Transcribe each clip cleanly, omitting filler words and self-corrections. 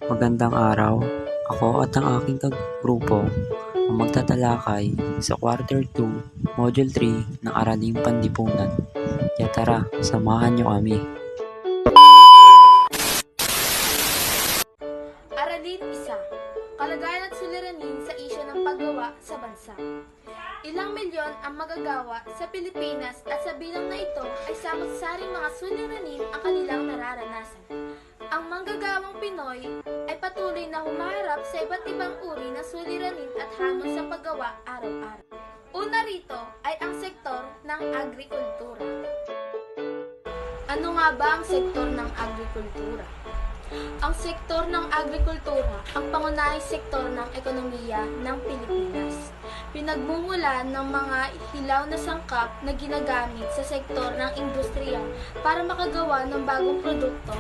Magandang araw. Ako at ang aking kagrupo ang magtatalakay sa Quarter 2, Module 3 ng Araling Panlipunan. Kaya tara, samahan niyo kami. Aralin 1. Kalagayan at suliranin sa isyu ng paggawa sa bansa. Ilang milyon ang magagawa sa Pilipinas at sa bilang na ito ay samot-saring mga suliranin ang kanilang nararanasan. Ang manggagawang Pinoy ay patuloy na humaharap sa iba't ibang uri ng suliranin at hamon sa paggawa araw-araw. Una rito ay ang sektor ng agrikultura. Ano nga ba ang sektor ng agrikultura? Ang sektor ng agrikultura ang pangunahing sektor ng ekonomiya ng Pilipinas. Pinagmumulan ng mga hilaw na sangkap na ginagamit sa sektor ng industriya para makagawa ng bagong produkto.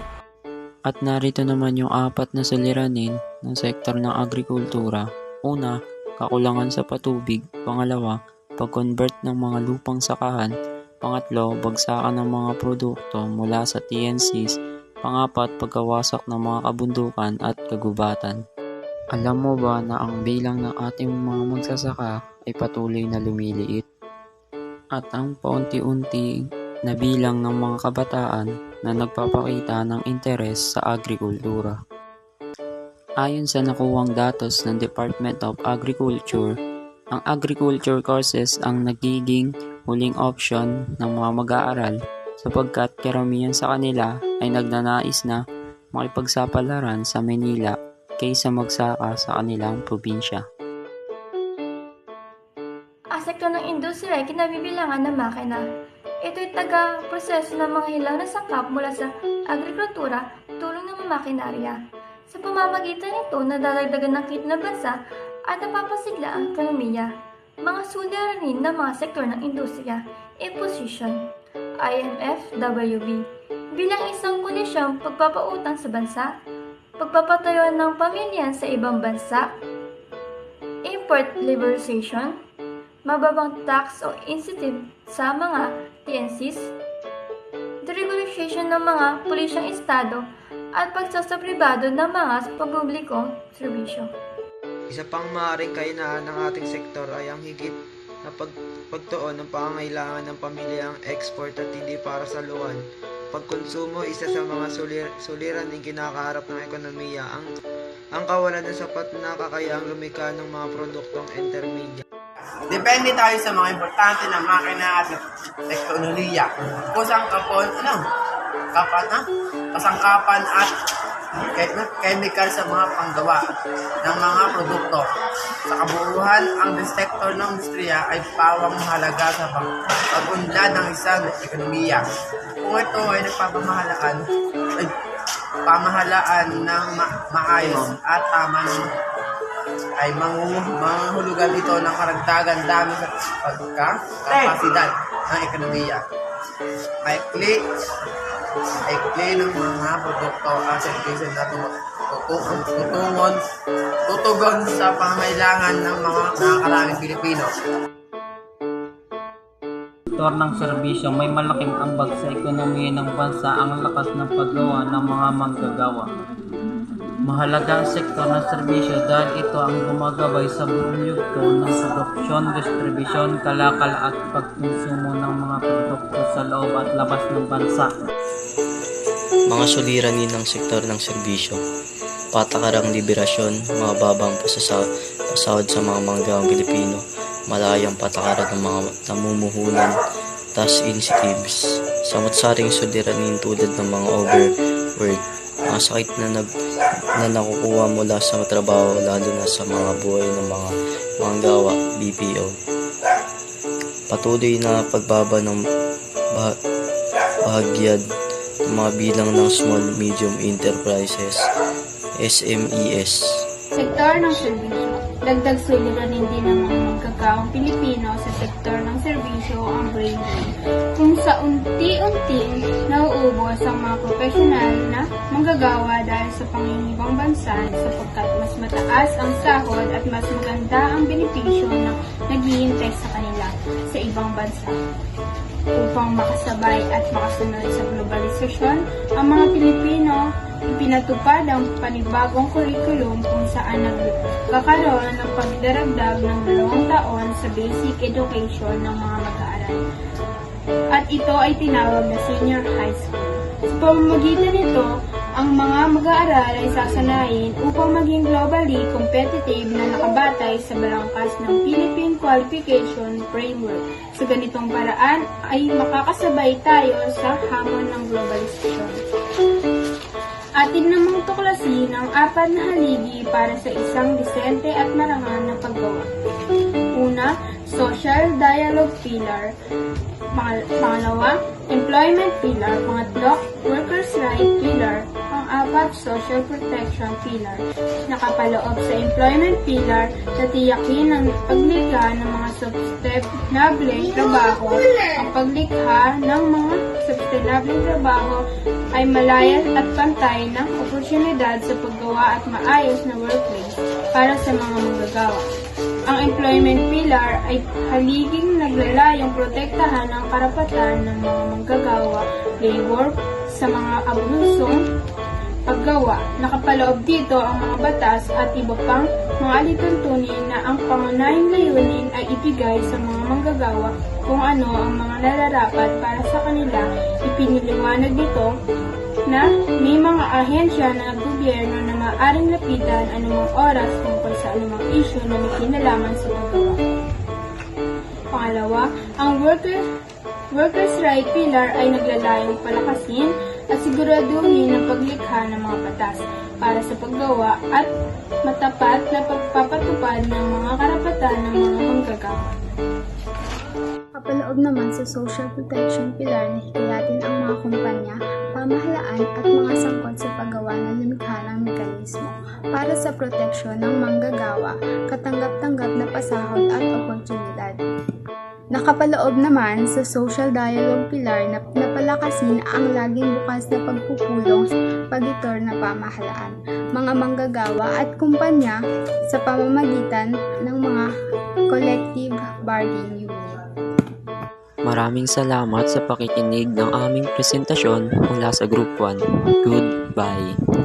At narito naman yung apat na suliranin ng sektor ng agrikultura. Una, kakulangan sa patubig. Pangalawa, pag-convert ng mga lupang sakahan. Pangatlo, bagsakan ng mga produkto mula sa TNCs. Pangapat, pagkawasak ng mga kabundukan at kagubatan. Alam mo ba na ang bilang ng ating mga magsasaka ay patuloy na lumiliit? At ang paunti-unti na bilang ng mga kabataan na nagpapakita ng interes sa agrikultura. Ayon sa nakuwang datos ng Department of Agriculture, ang agriculture courses ang nagiging huling option ng mga mag-aaral sapagkat karamihan sa kanila ay nagnanais na makipagsapalaran sa Manila kaysa magsaka sa kanilang probinsya. Ang sektor ng industriya ay kinabibilangan ng makina. Ito'y taga-proseso ng mga hilaw na sangkap mula sa agrikultura tulong ng mga makinarya. Sa pamamagitan nito, nadadagdagan ng kita ng bansa at napapasigla ang ekonomiya. Mga suliranin ng mga sektor ng industriya, imposition, IMF, WB, bilang isang kondisyong pagpapautang sa bansa, pagpapatayo ng pamilya sa ibang bansa, import liberalization, mababang tax o incentive sa mga TNCs, deregulation ng mga pulisyang estado at pagsasapribado ng mga pampublikong serbisyo. Isa pang maaaring kahinaan ng ating sektor ay ang higit na pagtuon ng pangangailangan ng pamilya ang export at hindi para sa luwan. Pagkonsumo, isa sa mga suliraning kinakaharap ng ekonomiya. Ang kawalan ng sapat na kakayaang lumikha ng mga produktong intermediate. Depende tayo sa mga importante na makina at teknolohiya. Kasangkapan at chemical sa mga panggawa ng mga produkto. Sa kabuuan, ang sektor ng industriya ay pawang mahalaga sa pag-unlad ng isang ekonomiya. Kung ito ay pamahalaan ng maayos at tama ay manghulugan ito ng karagdagan dami sa pagkakapasidad ng ekonomiya. Maikli ng mga produkto at servisyo na tutugon sa pangangailangan ng mga nakakaraming Pilipino. Sektor ng serbisyo, may malaking ambag sa ekonomiya ng bansa ang lakas ng paggawa ng mga manggagawa. Mahalaga ang sektor ng serbisyo dahil ito ang gumagabay sa buong yugto ng produksyon, distribusyon, kalakal at pagkonsumo ng mga produkto sa loob at labas ng bansa. Mga suliranin ng sektor ng serbisyo, patakarang liberasyon, mga babang pasahod sa mga manggagawang Pilipino, malayang patakaran ng mga namumuhunan, task incentives, samot-saring suliranin tulad ng mga overwork, mga sakit na nakukuha mula sa trabaho lalo na sa mga buhay ng mga manggagawa, BPO. Patuloy na pagbaba ng bahagyad ng mga bilang ng small medium enterprises, SMEs. Sektor ng serbisyo. Dagdag suliranin din ng mga magkakaong Pilipino sa sektor ng serbisyo ang brain drain, kung sa unti-unting nauubos ang mga profesional na manggagawa dahil sa pangingibang bansa sapagkat mas mataas ang sahod at mas maganda ang benepisyo na naghihintay sa kanila sa ibang bansa. Upang makasabay at makasunod sa globalisasyon, ang mga Pilipino Pinatupad ang panibagong kurikulum kung saan nagkakaroon ng pagdaragdag ng 2 taon sa basic education ng mga mag-aaral. At ito ay tinawag na senior high school. Sa pamamagitan nito, ang mga mag-aaral ay sasanayin upang maging globally competitive na nakabatay sa balangkas ng Philippine Qualification Framework. Sa ganitong paraan ay makakasabay tayo sa hamon ng globalisasyon. Atin namang tuklasin ang 4 na haligi para sa isang disente at marangal na paggawa. Una, social dialogue pillar. Pangalawa, employment pillar. Pangatlo, workers' right pillar. Pang-4, social protection pillar. Nakapaloob sa employment pillar, natiyakin ang paglikha ng mga sustainableng trabaho. Ang paglikha ng mga sustainableng trabaho ay malaya at pantay ng oportunidad sa paggawa at maayos na workplace para sa mga manggagawa. Ang employment pillar ay haliging naglalayong protektahan ang karapatan ng mga manggagawa, labor, sa mga abusong paggawa. Nakapaloob dito ang mga batas at iba pang mga alituntunin na ang pangunahing layunin ay ibigay sa mga manggagawa kung ano ang mga nararapat para sa kanila. Ipiniliwanag dito na may mga ahensya ng gobyerno na maaaring lapitan anumang oras tungkol sa anumang issue na may kinalaman sa paggawa. Pangalawa, ang workers' right pillar ay naglalayong palakasin at siguraduhin ang paglikha ng mga batas para sa paggawa at matapat na pagpapatupad ng mga karapatan ng mga manggagawa. Kapaloob naman sa social protection pillar na hikayatin ang mga kumpanya, pamahalaan at mga sangkot sa paggawa ng lumikha ng mekanismo para sa proteksyon ng manggagawa, katanggap-tanggap na pasahod at oportunidad. Nakapaloob naman sa social dialogue pillar na napalakasin ang laging bukas na pagpupulong sa pag-itor na pamahalaan, mga manggagawa at kumpanya sa pamamagitan ng mga collective bargaining unit. Maraming salamat sa pakikinig ng aming presentasyon mula sa Group 1. Goodbye.